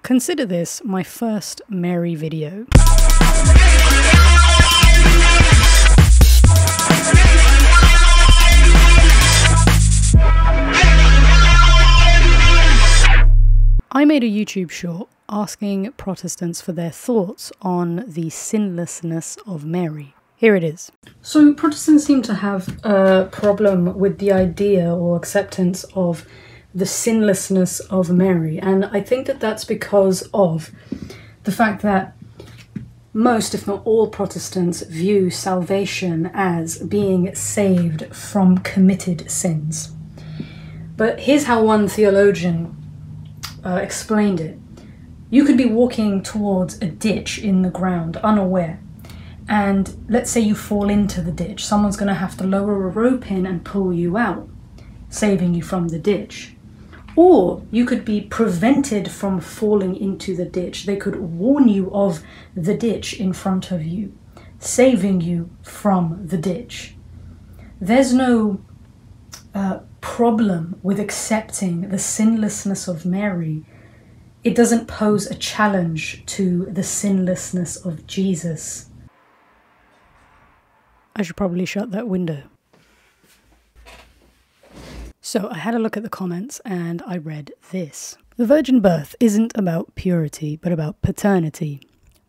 Consider this my first Mary video. I made a YouTube short asking Protestants for their thoughts on the sinlessness of Mary. Here it is. So Protestants seem to have a problem with the idea or acceptance of the sinlessness of Mary, and I think that that's because of the fact that most, if not all, Protestants view salvation as being saved from committed sins. But here's how one theologian explained it. You could be walking towards a ditch in the ground, unaware, and let's say you fall into the ditch. Someone's going to have to lower a rope in and pull you out, saving you from the ditch. Or you could be prevented from falling into the ditch. They could warn you of the ditch in front of you, saving you from the ditch. There's no problem with accepting the sinlessness of Mary. It doesn't pose a challenge to the sinlessness of Jesus. I should probably shut that window. So I had a look at the comments and I read this. The virgin birth isn't about purity, but about paternity.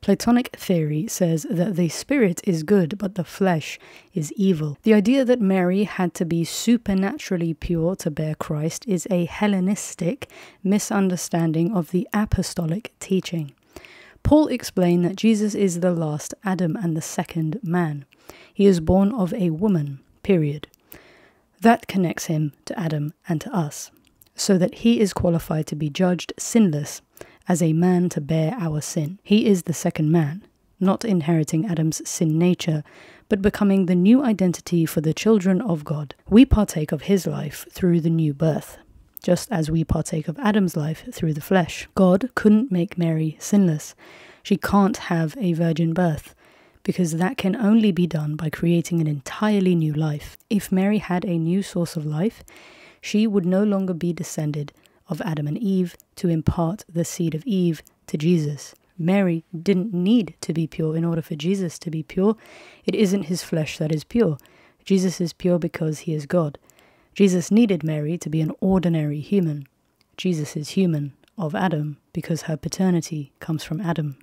Platonic theory says that the spirit is good, but the flesh is evil. The idea that Mary had to be supernaturally pure to bear Christ is a Hellenistic misunderstanding of the apostolic teaching. Paul explained that Jesus is the last Adam and the second man. He is born of a woman, period. That connects him to Adam and to us, so that he is qualified to be judged sinless as a man to bear our sin. He is the second man, not inheriting Adam's sin nature, but becoming the new identity for the children of God. We partake of his life through the new birth, just as we partake of Adam's life through the flesh. God couldn't make Mary sinless. She can't have a virgin birth, because that can only be done by creating an entirely new life. If Mary had a new source of life, she would no longer be descended of Adam and Eve to impart the seed of Eve to Jesus. Mary didn't need to be pure in order for Jesus to be pure. It isn't his flesh that is pure. Jesus is pure because he is God. Jesus needed Mary to be an ordinary human. Jesus is human of Adam because her paternity comes from Adam.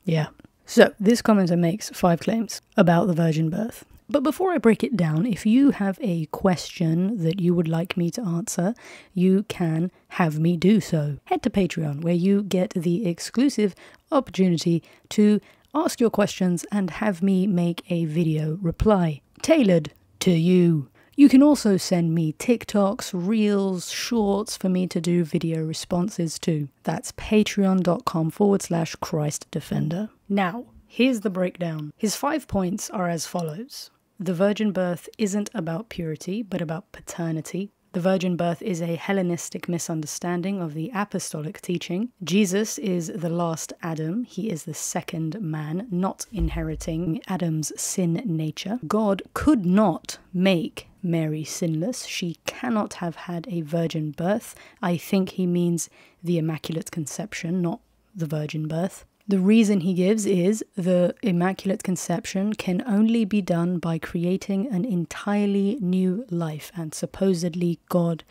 Yeah. So, this commenter makes 5 claims about the virgin birth. But before I break it down, if you have a question that you would like me to answer, you can have me do so. Head to Patreon, where you get the exclusive opportunity to ask your questions and have me make a video reply, tailored to you. You can also send me TikToks, Reels, Shorts for me to do video responses to. That's patreon.com/Christdefender. Now, here's the breakdown. His 5 points are as follows. The virgin birth isn't about purity, but about paternity. The virgin birth is a Hellenistic misunderstanding of the apostolic teaching. Jesus is the last Adam. He is the second man, not inheriting Adam's sin nature. God could not make Mary sinless. She cannot have had a virgin birth. I think he means the Immaculate Conception, not the virgin birth. The reason he gives is the Immaculate Conception can only be done by creating an entirely new life, and supposedly God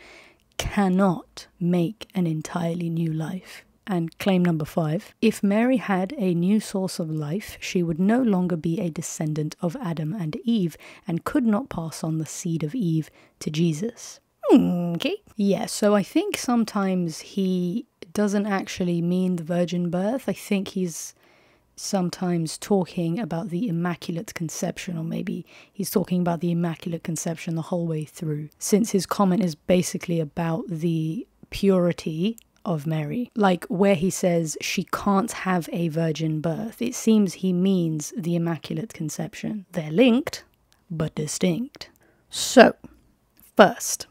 cannot make an entirely new life. And claim number 5, if Mary had a new source of life, she would no longer be a descendant of Adam and Eve and could not pass on the seed of Eve to Jesus. Okay. Yeah, so I think sometimes he doesn't actually mean the virgin birth. I think he's sometimes talking about the Immaculate Conception, or maybe he's talking about the Immaculate Conception the whole way through, since his comment is basically about the purity of Mary. Like where he says she can't have a virgin birth, it seems he means the Immaculate Conception. They're linked, but distinct. So, first,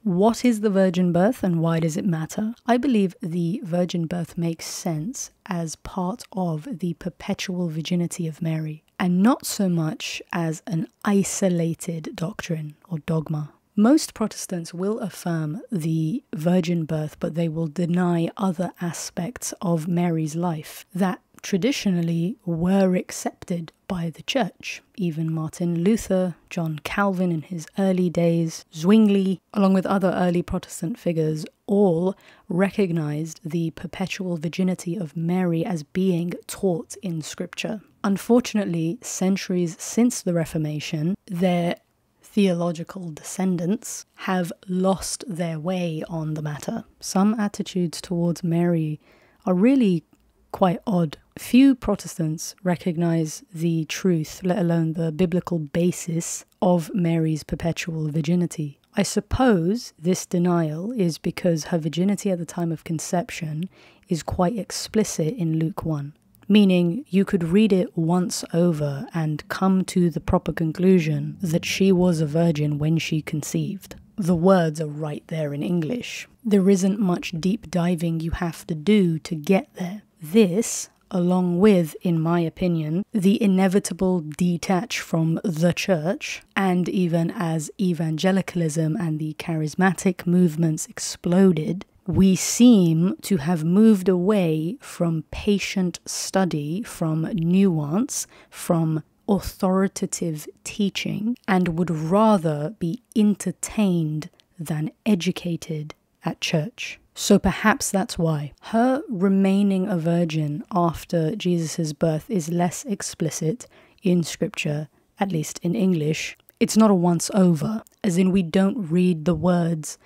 what is the virgin birth and why does it matter? I believe the virgin birth makes sense as part of the perpetual virginity of Mary, and not so much as an isolated doctrine or dogma. Most Protestants will affirm the virgin birth, but they will deny other aspects of Mary's life that traditionally were accepted by the church. Even Martin Luther, John Calvin in his early days, Zwingli, along with other early Protestant figures, all recognized the perpetual virginity of Mary as being taught in Scripture. Unfortunately, centuries since the Reformation, their theological descendants have lost their way on the matter. Some attitudes towards Mary are really quite odd. Few Protestants recognize the truth, let alone the biblical basis of Mary's perpetual virginity. I suppose this denial is because her virginity at the time of conception is quite explicit in Luke 1. Meaning you could read it once over and come to the proper conclusion that she was a virgin when she conceived. The words are right there in English. There isn't much deep diving you have to do to get there. This, along with, in my opinion, the inevitable detach from the church, and even as evangelicalism and the charismatic movements exploded, we seem to have moved away from patient study, from nuance, from authoritative teaching, and would rather be entertained than educated at church. So perhaps that's why her remaining a virgin after Jesus' birth is less explicit in Scripture, at least in English. It's not a once over, as in we don't read the words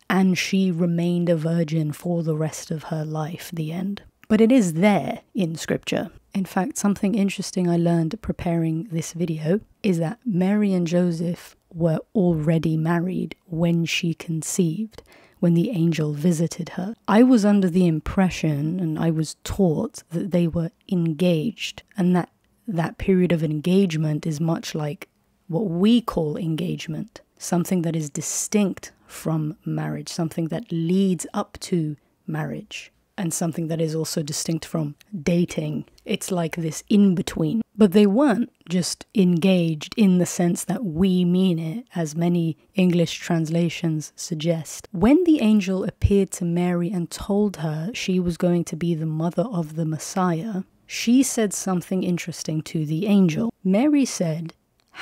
and she remained a virgin for the rest of her life, the end. But it is there in Scripture. In fact, something interesting I learned preparing this video is that Mary and Joseph were already married when she conceived, when the angel visited her. I was under the impression, and I was taught, that they were engaged, and that period of engagement is much like what we call engagement, something that is distinct from marriage, something that leads up to marriage, and something that is also distinct from dating. It's like this in-between. But they weren't just engaged in the sense that we mean it, as many English translations suggest. When the angel appeared to Mary and told her she was going to be the mother of the Messiah, she said something interesting to the angel. Mary said,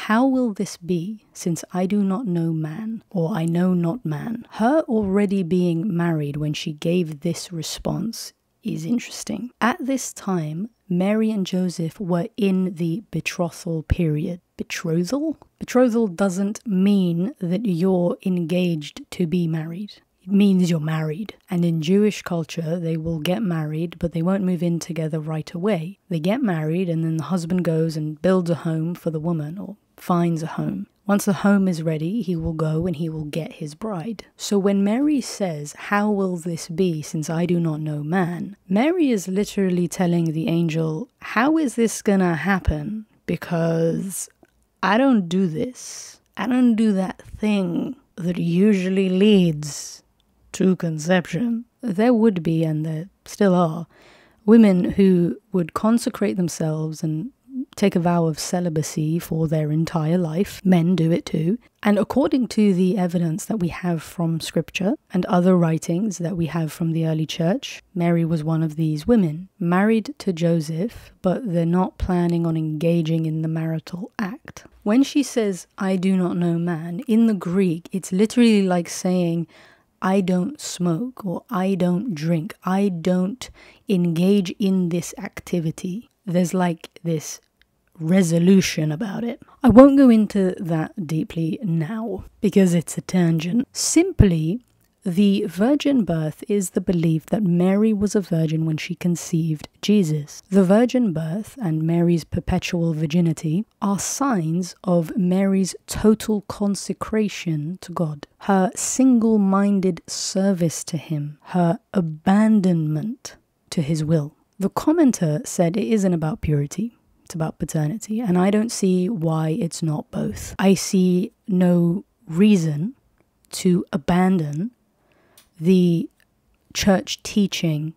"How will this be, since I do not know man, or I know not man?" Her already being married when she gave this response is interesting. At this time, Mary and Joseph were in the betrothal period. Betrothal? Betrothal doesn't mean that you're engaged to be married. It means you're married. And in Jewish culture, they will get married, but they won't move in together right away. They get married, and then the husband goes and builds a home for the woman, or finds a home. Once the home is ready, he will go and he will get his bride. So when Mary says, "How will this be, since I do not know man?" Mary is literally telling the angel, how is this gonna happen? Because I don't do this. I don't do that thing that usually leads to conception. There would be, and there still are, women who would consecrate themselves and take a vow of celibacy for their entire life. Men do it too. And according to the evidence that we have from Scripture and other writings that we have from the early church, Mary was one of these women, married to Joseph, but they're not planning on engaging in the marital act. When she says, "I do not know man," in the Greek, it's literally like saying, I don't smoke, or I don't drink, I don't engage in this activity. There's like this resolution about it. I won't go into that deeply now because it's a tangent. Simply, the virgin birth is the belief that Mary was a virgin when she conceived Jesus. The virgin birth and Mary's perpetual virginity are signs of Mary's total consecration to God, her single-minded service to him, her abandonment to his will. The commenter said it isn't about purity, it's about paternity, and I don't see why it's not both. I see no reason to abandon the church teaching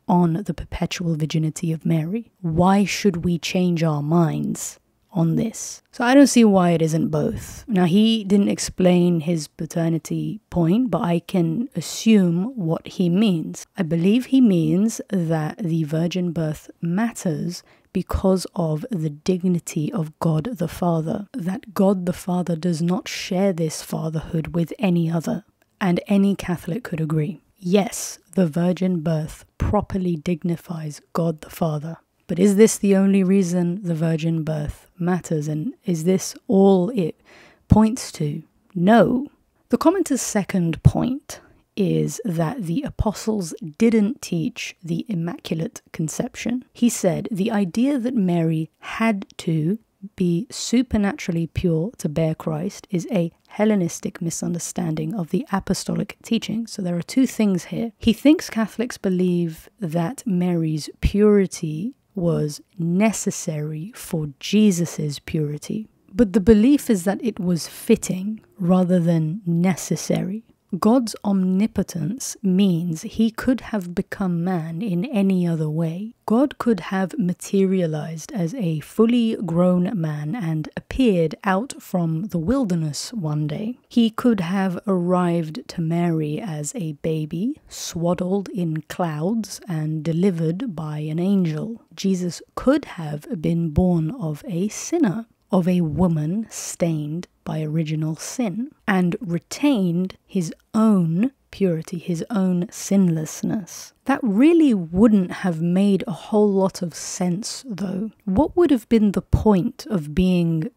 on the perpetual virginity of Mary. Why should we change our minds on this. So I don't see why it isn't both. Now, he didn't explain his paternity point, but I can assume what he means. I believe he means that the virgin birth matters because of the dignity of God the Father, that God the Father does not share this fatherhood with any other, and any Catholic could agree. Yes, the virgin birth properly dignifies God the Father, but is this the only reason the virgin birth matters, and is this all it points to? No. The commenter's second point is that the apostles didn't teach the Immaculate Conception. He said the idea that Mary had to be supernaturally pure to bear Christ is a Hellenistic misunderstanding of the apostolic teaching. So there are two things here. He thinks Catholics believe that Mary's purity was necessary for Jesus's purity, but the belief is that it was fitting rather than necessary. God's omnipotence means he could have become man in any other way. God could have materialized as a fully grown man and appeared out from the wilderness one day. He could have arrived to Mary as a baby, swaddled in clouds and delivered by an angel. Jesus could have been born of a sinner, of a woman stained by original sin, and retained his own purity, his own sinlessness. That really wouldn't have made a whole lot of sense, though. What would have been the point of being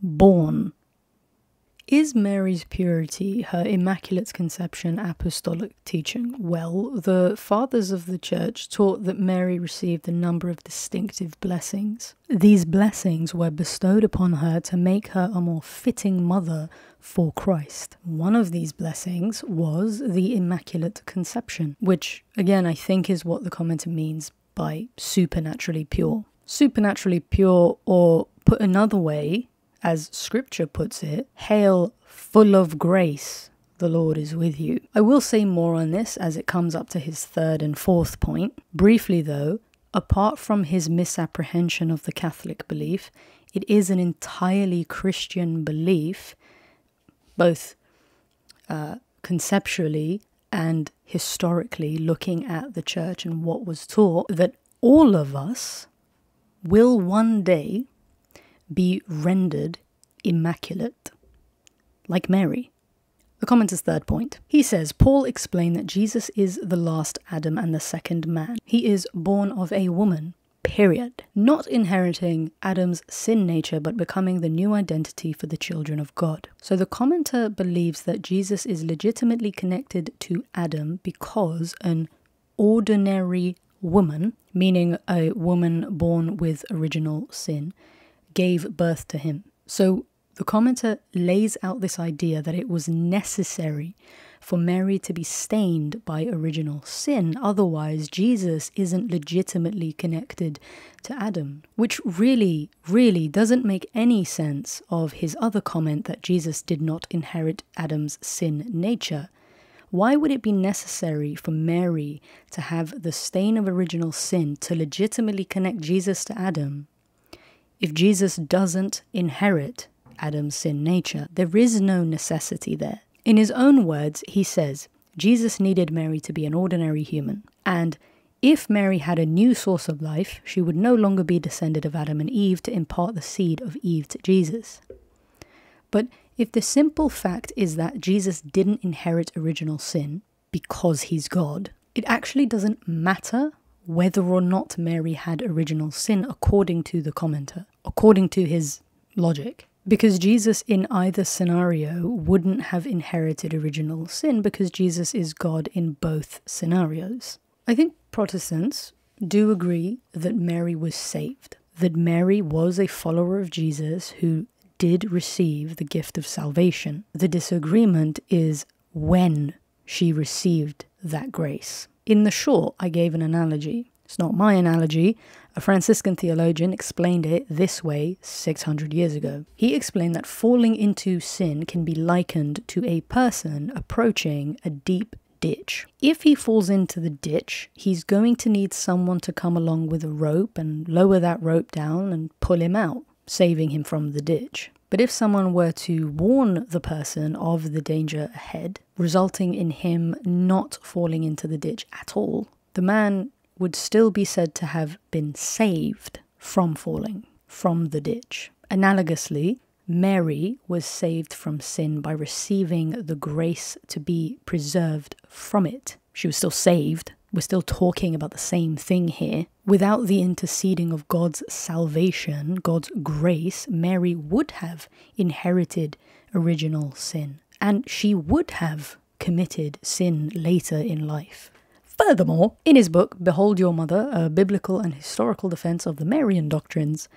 born? Is Mary's purity, her Immaculate Conception, apostolic teaching? Well, the fathers of the Church taught that Mary received a number of distinctive blessings. These blessings were bestowed upon her to make her a more fitting mother for Christ. One of these blessings was the Immaculate Conception, which, again, I think is what the commenter means by supernaturally pure. Supernaturally pure, or put another way, as scripture puts it, hail full of grace, the Lord is with you. I will say more on this as it comes up to his third and fourth point. Briefly though, apart from his misapprehension of the Catholic belief, it is an entirely Christian belief, both conceptually and historically, looking at the church and what was taught, that all of us will one day be rendered immaculate, like Mary. The commenter's third point. He says, Paul explained that Jesus is the last Adam and the second man. He is born of a woman, period. Not inheriting Adam's sin nature, but becoming the new identity for the children of God. So the commenter believes that Jesus is legitimately connected to Adam because an ordinary woman, meaning a woman born with original sin, gave birth to him. So the commenter lays out this idea that it was necessary for Mary to be stained by original sin, otherwise Jesus isn't legitimately connected to Adam, which really doesn't make any sense of his other comment that Jesus did not inherit Adam's sin nature. Why would it be necessary for Mary to have the stain of original sin to legitimately connect Jesus to Adam if Jesus doesn't inherit Adam's sin nature? There is no necessity there. In his own words, he says, Jesus needed Mary to be an ordinary human, and if Mary had a new source of life, she would no longer be descended of Adam and Eve to impart the seed of Eve to Jesus. But if the simple fact is that Jesus didn't inherit original sin because he's God, it actually doesn't matter whether or not Mary had original sin according to the commenter, according to his logic. Because Jesus in either scenario wouldn't have inherited original sin because Jesus is God in both scenarios. I think Protestants do agree that Mary was saved, that Mary was a follower of Jesus who did receive the gift of salvation. The disagreement is when she received that grace. In the short, I gave an analogy. It's not my analogy. A Franciscan theologian explained it this way 600 years ago. He explained that falling into sin can be likened to a person approaching a deep ditch. If he falls into the ditch, he's going to need someone to come along with a rope and lower that rope down and pull him out. saving him from the ditch. But if someone were to warn the person of the danger ahead, resulting in him not falling into the ditch at all, the man would still be said to have been saved from falling from the ditch. Analogously, Mary was saved from sin by receiving the grace to be preserved from it. She was still saved. We're still talking about the same thing here. Without the interceding of God's salvation, God's grace, Mary would have inherited original sin, and she would have committed sin later in life. Furthermore, in his book, Behold Your Mother, a biblical and historical defense of the Marian doctrines,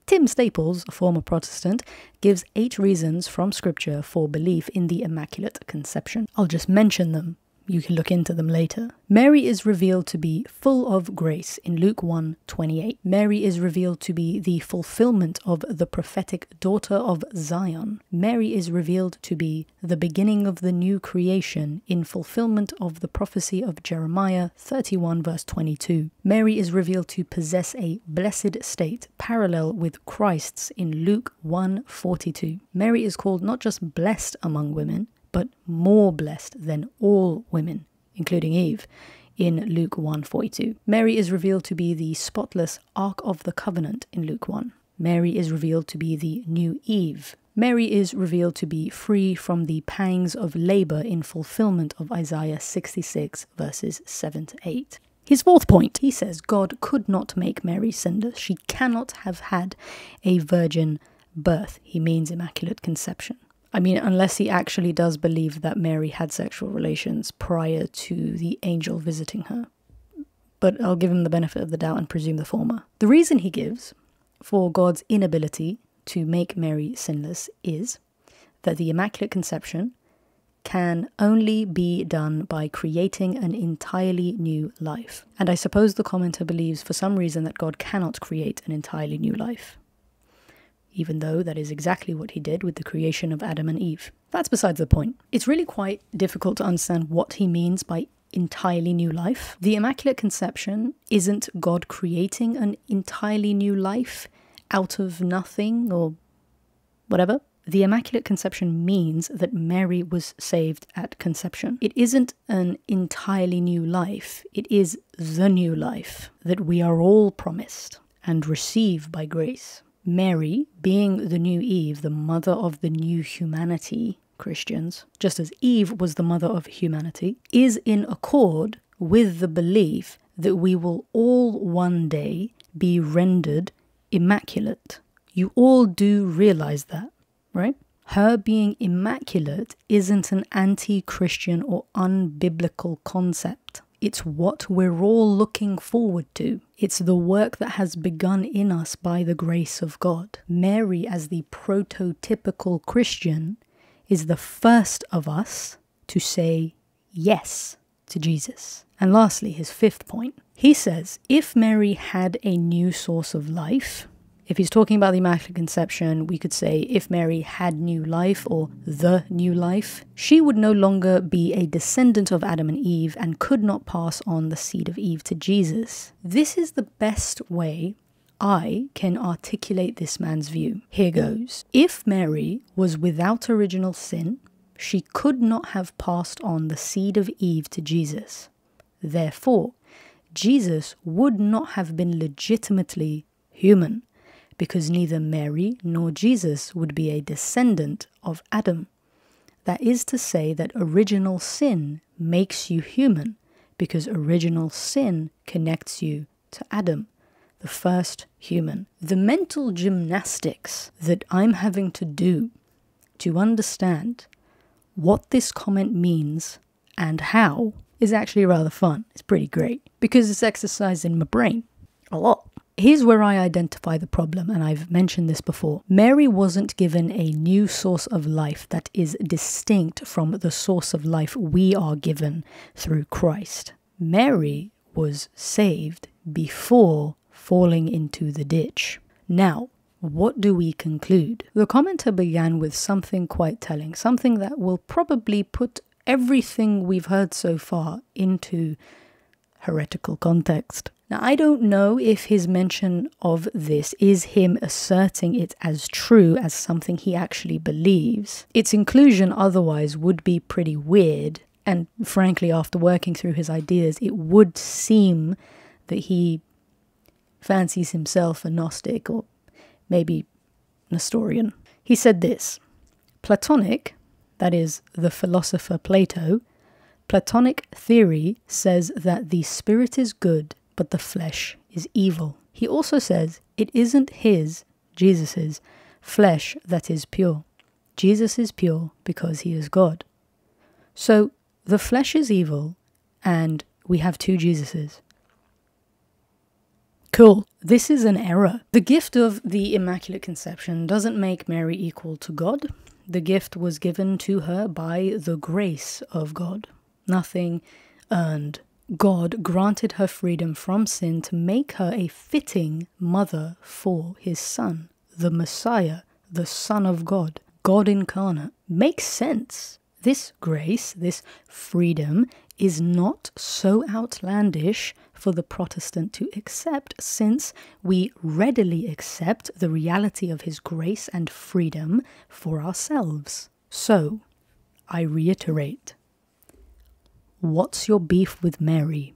Tim Staples, a former Protestant, gives 8 reasons from Scripture for belief in the Immaculate Conception. I'll just mention them. You can look into them later. Mary is revealed to be full of grace in Luke 1:28. Mary is revealed to be the fulfillment of the prophetic daughter of Zion. Mary is revealed to be the beginning of the new creation in fulfillment of the prophecy of Jeremiah 31 verse 22. Mary is revealed to possess a blessed state parallel with Christ's in Luke 1:42. Mary is called not just blessed among women, but more blessed than all women, including Eve, in Luke 1:42. Mary is revealed to be the spotless Ark of the Covenant in Luke 1. Mary is revealed to be the new Eve. Mary is revealed to be free from the pangs of labour in fulfillment of Isaiah 66 verses 7-8. His 4th point, he says God could not make Mary sinless. She cannot have had a virgin birth. He means Immaculate Conception. I mean, unless he actually does believe that Mary had sexual relations prior to the angel visiting her. But I'll give him the benefit of the doubt and presume the former. The reason he gives for God's inability to make Mary sinless is that the Immaculate Conception can only be done by creating an entirely new life. And I suppose the commenter believes for some reason that God cannot create an entirely new life, even though that is exactly what he did with the creation of Adam and Eve. That's besides the point. It's really quite difficult to understand what he means by entirely new life. The Immaculate Conception isn't God creating an entirely new life out of nothing or whatever. The Immaculate Conception means that Mary was saved at conception. It isn't an entirely new life. It is the new life that we are all promised and receive by grace. Mary, being the new Eve, the mother of the new humanity, Christians, just as Eve was the mother of humanity, is in accord with the belief that we will all one day be rendered immaculate. You all do realize that, right? Her being immaculate isn't an anti-Christian or unbiblical concept. It's what we're all looking forward to. It's the work that has begun in us by the grace of God. Mary, as the prototypical Christian, is the first of us to say yes to Jesus. And lastly, his 5th point. He says, if Mary had a new source of life, if he's talking about the Immaculate Conception, we could say if Mary had new life or the new life, she would no longer be a descendant of Adam and Eve and could not pass on the seed of Eve to Jesus. This is the best way I can articulate this man's view. Here goes. If Mary was without original sin, she could not have passed on the seed of Eve to Jesus. Therefore, Jesus would not have been legitimately human, because neither Mary nor Jesus would be a descendant of Adam. That is to say that original sin makes you human, because original sin connects you to Adam, the first human. The mental gymnastics that I'm having to do to understand what this comment means and how is actually rather fun. It's pretty great, because it's exercising my brain a lot. Here's where I identify the problem, and I've mentioned this before. Mary wasn't given a new source of life that is distinct from the source of life we are given through Christ. Mary was saved before falling into the ditch. Now, what do we conclude? The commenter began with something quite telling, something that will probably put everything we've heard so far into heretical context. Now, I don't know if his mention of this is him asserting it as true, as something he actually believes. Its inclusion otherwise would be pretty weird, and frankly, after working through his ideas, it would seem that he fancies himself a Gnostic, or maybe Nestorian. He said this: Platonic, that is, the philosopher Plato, Platonic theory says that the spirit is good, but the flesh is evil. He also says it isn't his, Jesus's, flesh that is pure. Jesus is pure because he is God. So the flesh is evil, and we have two Jesuses. Cool. This is an error. The gift of the Immaculate Conception doesn't make Mary equal to God. The gift was given to her by the grace of God. Nothing earned. God granted her freedom from sin to make her a fitting mother for his Son, the Messiah, the Son of God, God incarnate. Makes sense. This grace, this freedom, is not so outlandish for the Protestant to accept, since we readily accept the reality of his grace and freedom for ourselves. So, I reiterate, what's your beef with Mary?